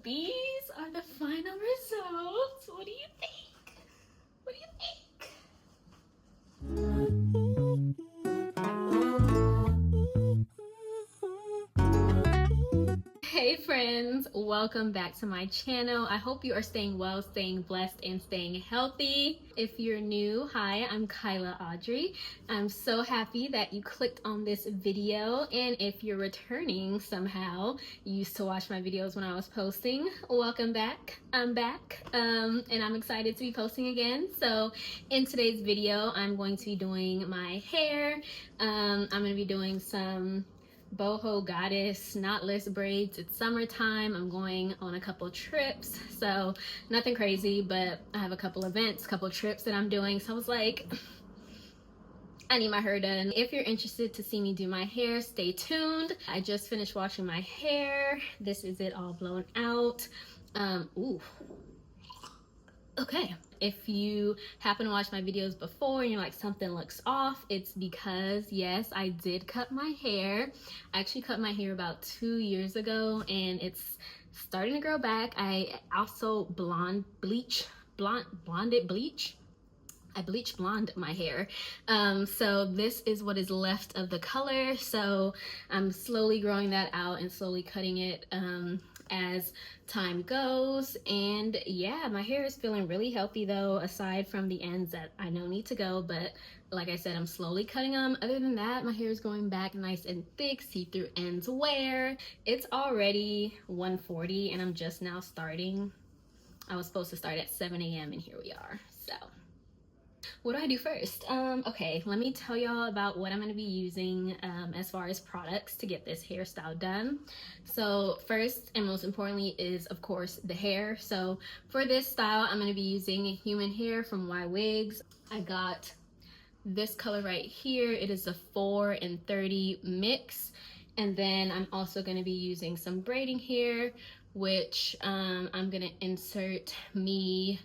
these are the final results. What do you think? What do you think? Hey friends, welcome back to my channel. I hope you are staying well, staying blessed, and staying healthy. If you're new, hi, I'm Kyla Audrey. I'm so happy that you clicked on this video, and if you're returning somehow, you used to watch my videos when I was posting, welcome back. I'm back, and I'm excited to be posting again. So in today's video, I'm going to be doing my hair. I'm going to be doing some BOHO Knotless Braids. It's summertime. I'm going on a couple trips, so nothing crazy, but I have a couple events, couple trips that I'm doing, so I was like, I need my hair done. If you're interested to see me do my hair, stay tuned. I just finished washing my hair. This is it all blown out. Ooh. Okay, if you happen to watch my videos before and you're like, something looks off, it's because, yes, I did cut my hair. I actually cut my hair about 2 years ago and it's starting to grow back. I also I bleach blonde my hair. So this is what is left of the color. So I'm slowly growing that out and slowly cutting it as time goes. And yeah, my hair is feeling really healthy though, aside from the ends that I know need to go, but like I said, I'm slowly cutting them. Other than that, my hair is growing back nice and thick, see-through ends wear. It's already 1:40 and I'm just now starting. I was supposed to start at 7 a.m. and here we are. So what do I do first? Okay, let me tell y'all about what I'm going to be using as far as products to get this hairstyle done. So first and most importantly is, of course, the hair. So for this style, I'm going to be using human hair from Y Wigs. I got this color right here. It is a 4 and 30 mix. And then I'm also going to be using some braiding hair, which I'm going to insert me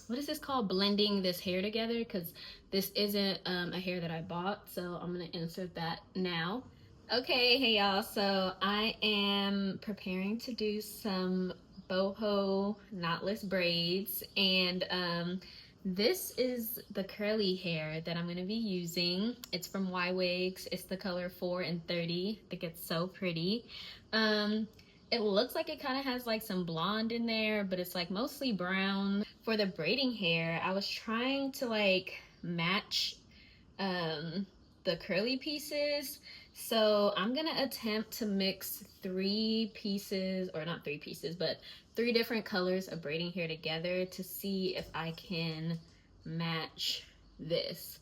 what is this called, blending this hair together, because this isn't a hair that I bought, so I'm gonna insert that now. Okay, hey y'all, so I am preparing to do some BOHO Knotless Braids, and this is the curly hair that I'm gonna be using. It's from Y Wigs. It's the color 4 and 30. I think it's so pretty. It looks like it kind of has like some blonde in there, but it's like mostly brown. For the braiding hair, I was trying to like match the curly pieces. So I'm gonna attempt to mix 3 pieces, or not 3 pieces, but 3 different colors of braiding hair together to see if I can match this.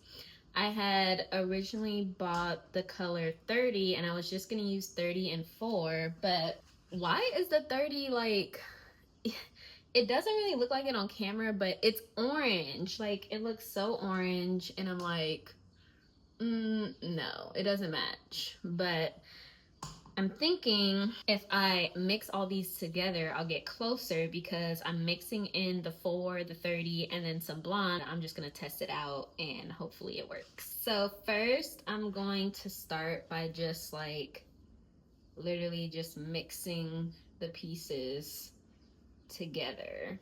I had originally bought the color 30 and I was just gonna use 30 and 4, but why is the 30 like, it doesn't really look like it on camera, but it's orange. Like, it looks so orange and I'm like, no, it doesn't match. But I'm thinking if I mix all these together, I'll get closer, because I'm mixing in the 4, the 30, and then some blonde. I'm just gonna test it out and hopefully it works. So first I'm going to start by just like literally just mixing the pieces together.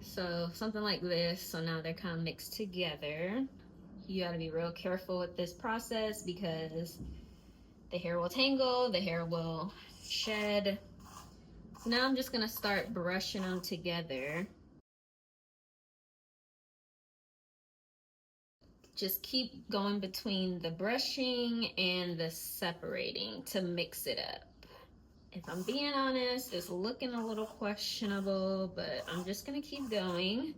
So something like this. So now they're kind of mixed together. You got to be real careful with this process because the hair will tangle, the hair will shed. So now I'm just gonna start brushing them together. Just keep going between the brushing and the separating to mix it up. If I'm being honest, it's looking a little questionable, but I'm just gonna keep going.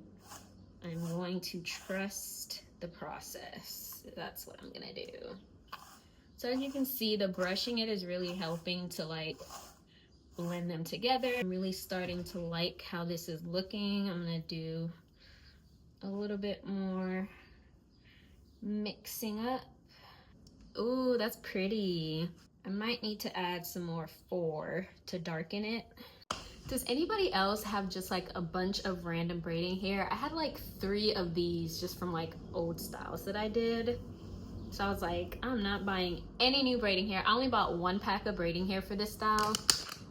I'm going to trust the process. That's what I'm gonna do. So as you can see, the brushing it is really helping to like blend them together. I'm really starting to like how this is looking. I'm gonna do a little bit more mixing up. Ooh, that's pretty. I might need to add some more 4 to darken it. Does anybody else have just like a bunch of random braiding hair? I had like 3 of these just from like old styles that I did. So I was like, I'm not buying any new braiding hair. I only bought 1 pack of braiding hair for this style,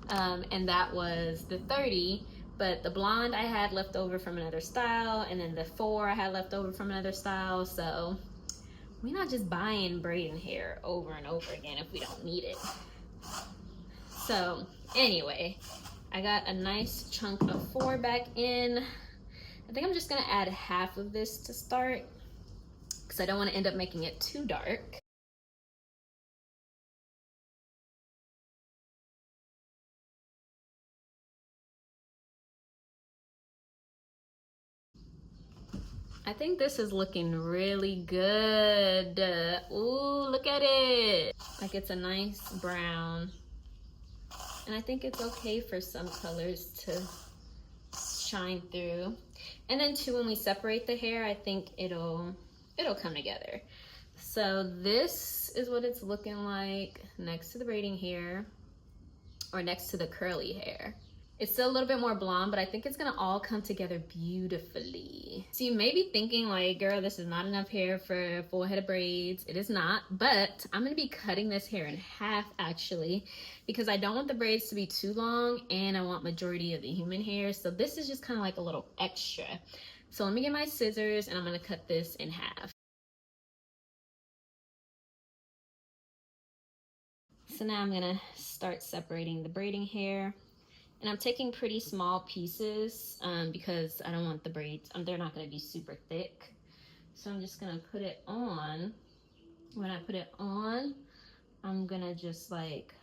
and that was the 30. But the blonde I had left over from another style, and then the 4 I had left over from another style. So we're not just buying braiding hair over and over again if we don't need it. So anyway, I got a nice chunk of 4 back in. I think I'm just gonna add half of this to start because I don't want to end up making it too dark. I think this is looking really good. Ooh, look at it. Like it's a nice brown. And I think it's okay for some colors to shine through. And then too, when we separate the hair, I think it'll come together. So this is what it's looking like next to the braiding hair, or next to the curly hair. It's still a little bit more blonde, but I think it's gonna all come together beautifully. So you may be thinking like, girl, this is not enough hair for a full head of braids. It is not, but I'm gonna be cutting this hair in half actually, because I don't want the braids to be too long and I want majority of the human hair. So this is just kind of like a little extra. So let me get my scissors and I'm gonna cut this in half. So now I'm gonna start separating the braiding hair. And I'm taking pretty small pieces because I don't want the braids, they're not gonna be super thick. So I'm just gonna put it on. When I put it on, I'm gonna just like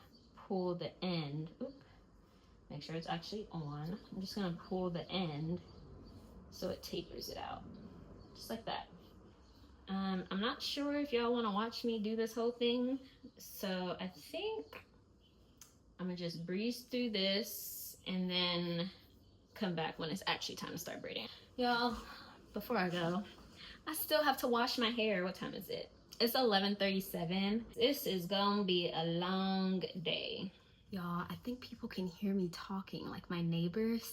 pull the end. Oop, make sure it's actually on. I'm just gonna pull the end so it tapers it out, just like that. I'm not sure if y'all wanna watch me do this whole thing. So I think I'm gonna just breeze through this and then come back when it's actually time to start braiding. Y'all, before I go, I still have to wash my hair. What time is it? It's 11:37. This is gonna be a long day. Y'all, I think people can hear me talking, like my neighbors.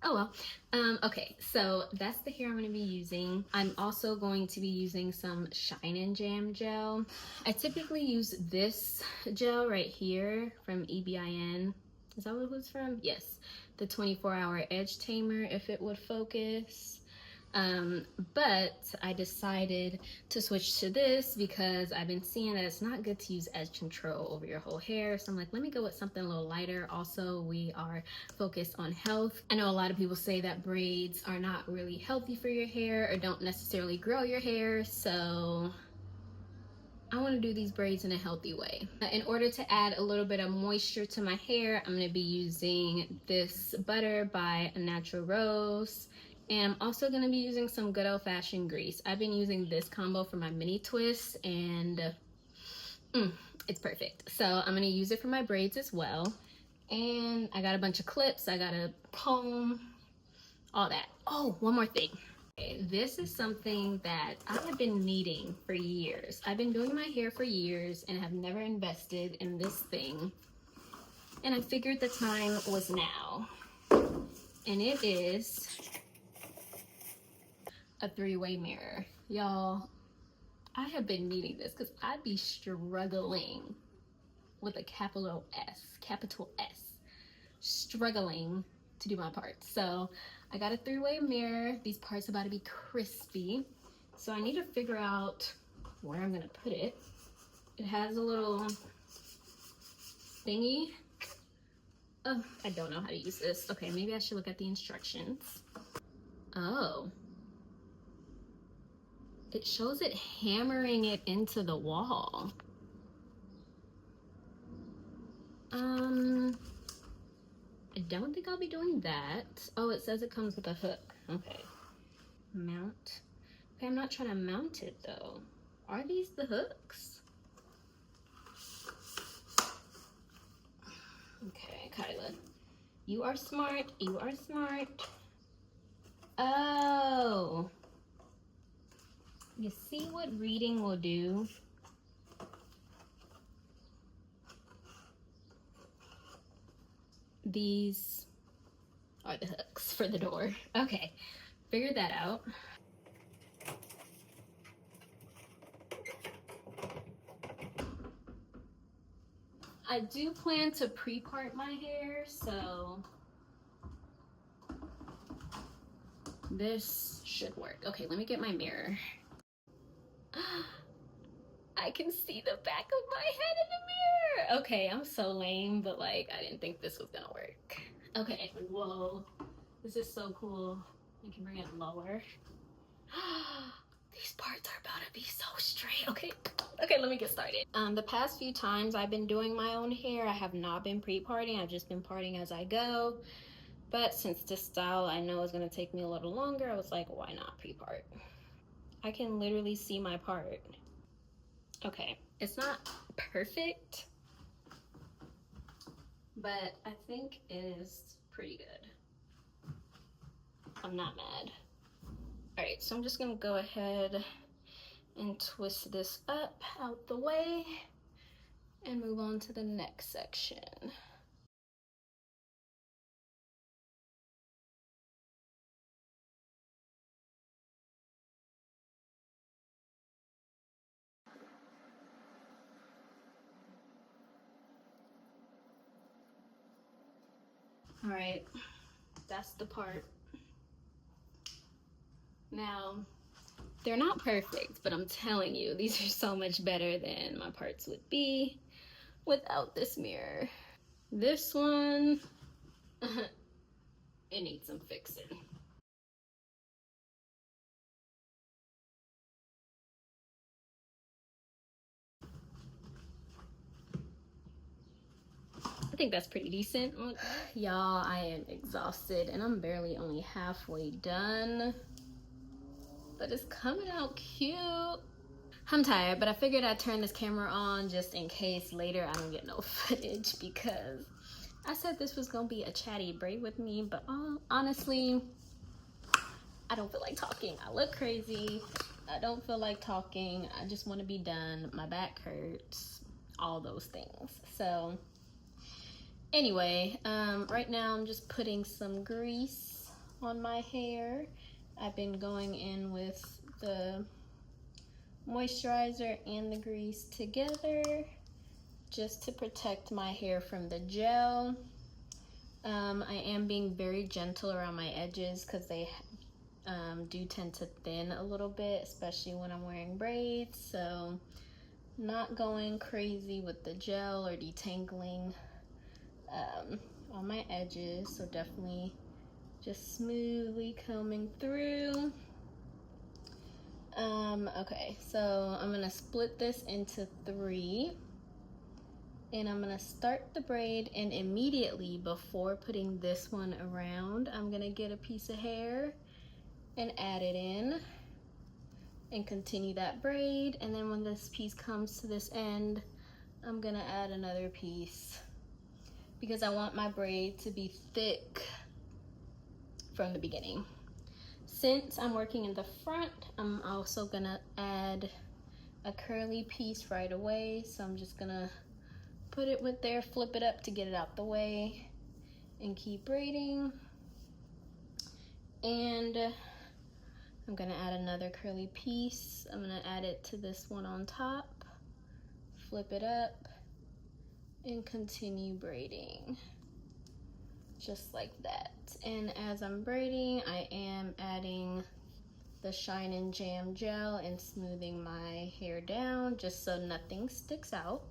Oh well. Okay, so that's the hair I'm gonna be using. I'm also going to be using some Shine and Jam gel. I typically use this gel right here from EBIN. Is that what it was from? Yes, the 24-hour edge tamer, if it would focus. But I decided to switch to this because I've been seeing that it's not good to use edge control over your whole hair. So I'm like, let me go with something a little lighter. Also, we are focused on health. I know a lot of people say that braids are not really healthy for your hair or don't necessarily grow your hair. So I want to do these braids in a healthy way. In order to add a little bit of moisture to my hair, I'm going to be using this butter by Natural Rose. And I'm also going to be using some good old-fashioned grease. I've been using this combo for my mini twists and it's perfect. So I'm going to use it for my braids as well. And I got a bunch of clips. I got a comb, all that. Oh, one more thing. This is something that I have been needing for years. I've been doing my hair for years and have never invested in this thing. And I figured the time was now. And it is a 3-way mirror. Y'all, I have been needing this because I'd be struggling with a capital S, struggling to do my parts. So I got a 3-way mirror. These parts are about to be crispy. So I need to figure out where I'm gonna put it. It has a little thingy. Oh, I don't know how to use this. Okay, maybe I should look at the instructions. Oh. It shows it hammering it into the wall. I don't think I'll be doing that. Oh, it says it comes with a hook. Okay. Mount. Okay, I'm not trying to mount it though. Are these the hooks? Okay, Kyla. You are smart. You are smart. Oh. You see what reading will do? These are the hooks for the door. Okay, figured that out. I do plan to pre-part my hair, so this should work. Okay, let me get my mirror. I can see the back of my head in the mirror. Okay, I'm so lame, but like, I didn't think this was gonna work. Okay, whoa, this is so cool. I can bring it lower. These parts are about to be so straight. Okay, let me get started. The past few times I've been doing my own hair, I have not been pre-parting. I've just been parting as I go. But since this style I know is gonna take me a little longer, I was like, why not pre-part? I can literally see my part. Okay, it's not perfect, but I think it is pretty good. I'm not mad. All right, so I'm just gonna go ahead and twist this up out the way and move on to the next section. All right, that's the part. Now, they're not perfect, but I'm telling you, these are so much better than my parts would be without this mirror. This one, it needs some fixing. I think that's pretty decent. Y'all, I am exhausted and I'm barely only halfway done, but it's coming out cute. I'm tired, but I figured I'd turn this camera on just in case later I don't get no footage, because I said this was gonna be a chatty braid with me, but honestly, I don't feel like talking. I look crazy. I don't feel like talking. I just want to be done. My back hurts, all those things. So anyway, right now I'm just putting some grease on my hair. I've been going in with the moisturizer and the grease together just to protect my hair from the gel. I am being very gentle around my edges because they do tend to thin a little bit, especially when I'm wearing braids. So not going crazy with the gel or detangling on my edges. So definitely just smoothly combing through. Okay, so I'm gonna split this into 3, and I'm gonna start the braid, and immediately before putting this one around, I'm gonna get a piece of hair and add it in and continue that braid. And then when this piece comes to this end, I'm gonna add another piece because I want my braid to be thick from the beginning. Since I'm working in the front, I'm also gonna add a curly piece right away. So I'm just gonna put it with there, flip it up to get it out the way, and keep braiding. And I'm gonna add another curly piece. I'm gonna add it to this one on top, flip it up, and continue braiding just like that. And as I'm braiding, I am adding the Shine and Jam gel and smoothing my hair down just so nothing sticks out.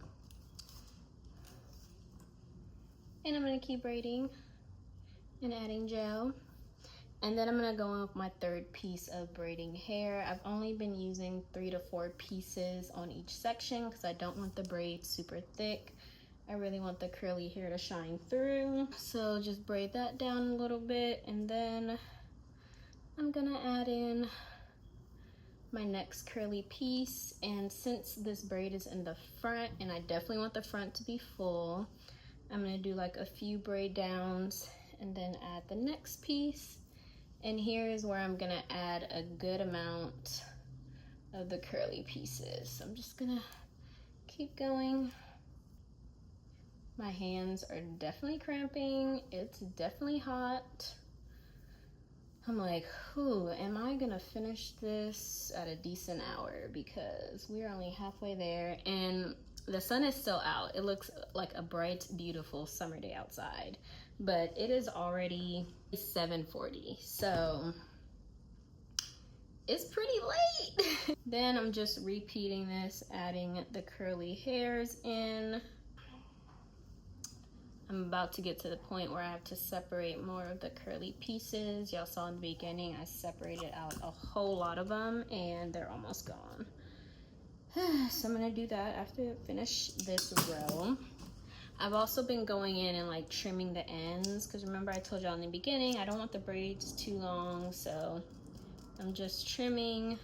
And I'm gonna keep braiding and adding gel. And then I'm gonna go in with my third piece of braiding hair. I've only been using 3 to 4 pieces on each section because I don't want the braid super thick. I really want the curly hair to shine through. So just braid that down a little bit, and then I'm gonna add in my next curly piece. And since this braid is in the front, and I definitely want the front to be full, I'm gonna do like a few braid downs and then add the next piece. And here is where I'm gonna add a good amount of the curly pieces. So I'm just gonna keep going. My hands are definitely cramping. It's definitely hot. I'm like, whew, am I gonna finish this at a decent hour? Because we're only halfway there. And The sun is still out. It looks like a bright, beautiful summer day outside, but it is already 7:40, so it's pretty late. Then I'm just repeating this, adding the curly hairs in. I'm about to get to the point where I have to separate more of the curly pieces. Y'all saw in the beginning, I separated out a whole lot of them and they're almost gone. So I'm gonna do that after I finish this row. I've also been going in and like trimming the ends, because remember I told y'all in the beginning, I don't want the braids too long, so I'm just trimming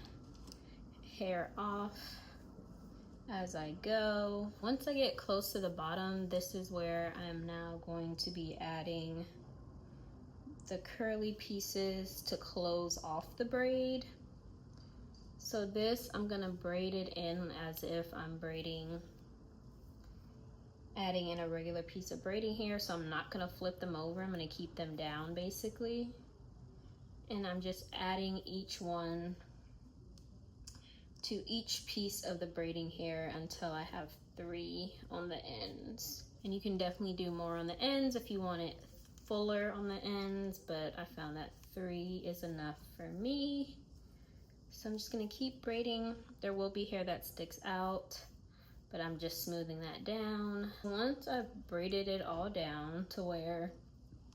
hair off as I go. Once I get close to the bottom, this is where I'm now going to be adding the curly pieces to close off the braid. So this, I'm gonna braid it in as if I'm braiding, adding in a regular piece of braiding hair. So I'm not gonna flip them over, I'm gonna keep them down basically. And I'm just adding each one to each piece of the braiding hair until I have 3 on the ends. And you can definitely do more on the ends if you want it fuller on the ends, but I found that 3 is enough for me. So I'm just gonna keep braiding. There will be hair that sticks out, but I'm just smoothing that down. Once I've braided it all down to where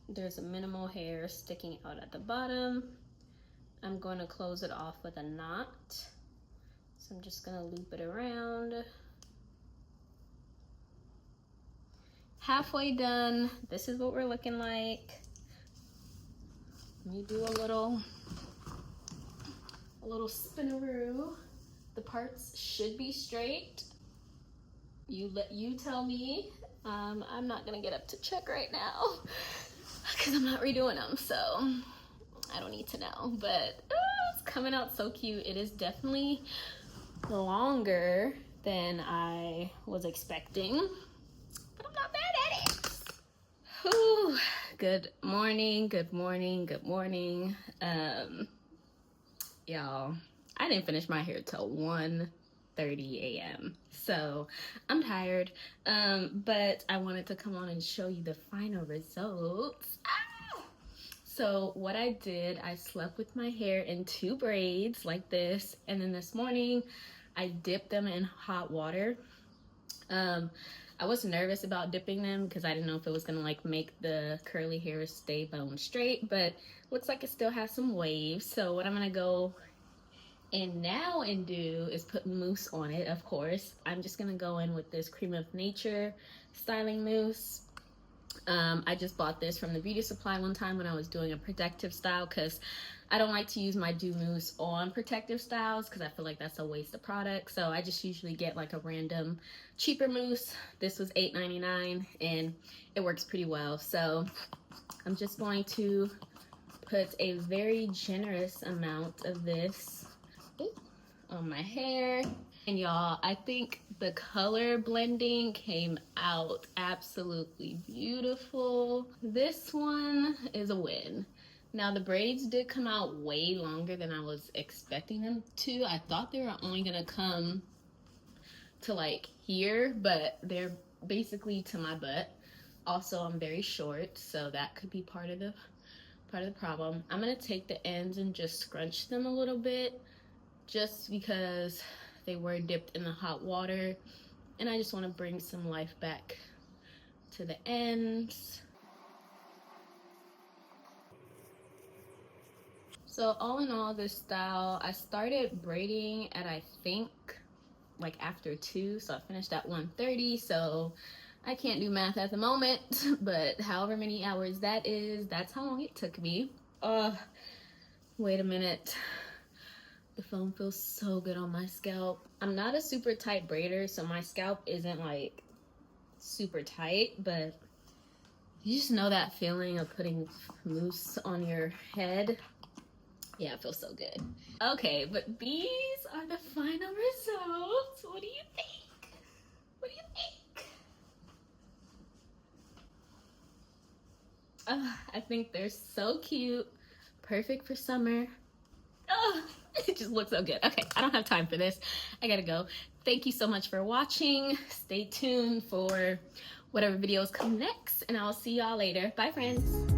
there's a minimal hair sticking out at the bottom, I'm going to close it off with a knot. So I'm just gonna loop it around. Halfway done. This is what we're looking like. Let me do a little spinaroo. The parts should be straight. You tell me. I'm not gonna get up to check right now because I'm not redoing them, so I don't need to know. But it's coming out so cute. It is definitely longer than I was expecting, but I'm not bad at it. Whew. Good morning, good morning, good morning. Y'all, I didn't finish my hair till 1:30 a.m. So I'm tired, but I wanted to come on and show you the final results. So what I did, I slept with my hair in 2 braids like this, and then this morning I dipped them in hot water. I was nervous about dipping them because I didn't know if it was gonna like make the curly hair stay bone straight, but looks like it still has some waves. So what I'm gonna go in now and do is put mousse on it. Of course, I'm just gonna go in with this Cream of Nature styling mousse. I just bought this from the beauty supply one time when I was doing a protective style, because I don't like to use my dew mousse on protective styles because I feel like that's a waste of product. So I just usually get like a random cheaper mousse. This was $8.99 and it works pretty well. So I'm just going to put a very generous amount of this on my hair. And y'all, I think the color blending came out absolutely beautiful. This one is a win. Now the braids did come out way longer than I was expecting them to. I thought they were only gonna come to like here, but they're basically to my butt. Also, I'm very short, so that could be part of the problem. I'm gonna take the ends and just scrunch them a little bit, just because they were dipped in the hot water, and I just want to bring some life back to the ends. So all in all, this style, I started braiding at, I think, like after 2, so I finished at 1:30, so I can't do math at the moment, but however many hours that is, that's how long it took me. Wait a minute. The foam feels so good on my scalp. I'm not a super tight braider, so my scalp isn't like super tight, but you just know that feeling of putting mousse on your head. Yeah, it feels so good. Okay, but these are the final results. What do you think? What do you think? I think they're so cute. Perfect for summer. It just looks so good. Okay, I don't have time for this. I gotta go. Thank you so much for watching. Stay tuned for whatever videos come next, and I'll see y'all later. Bye, friends.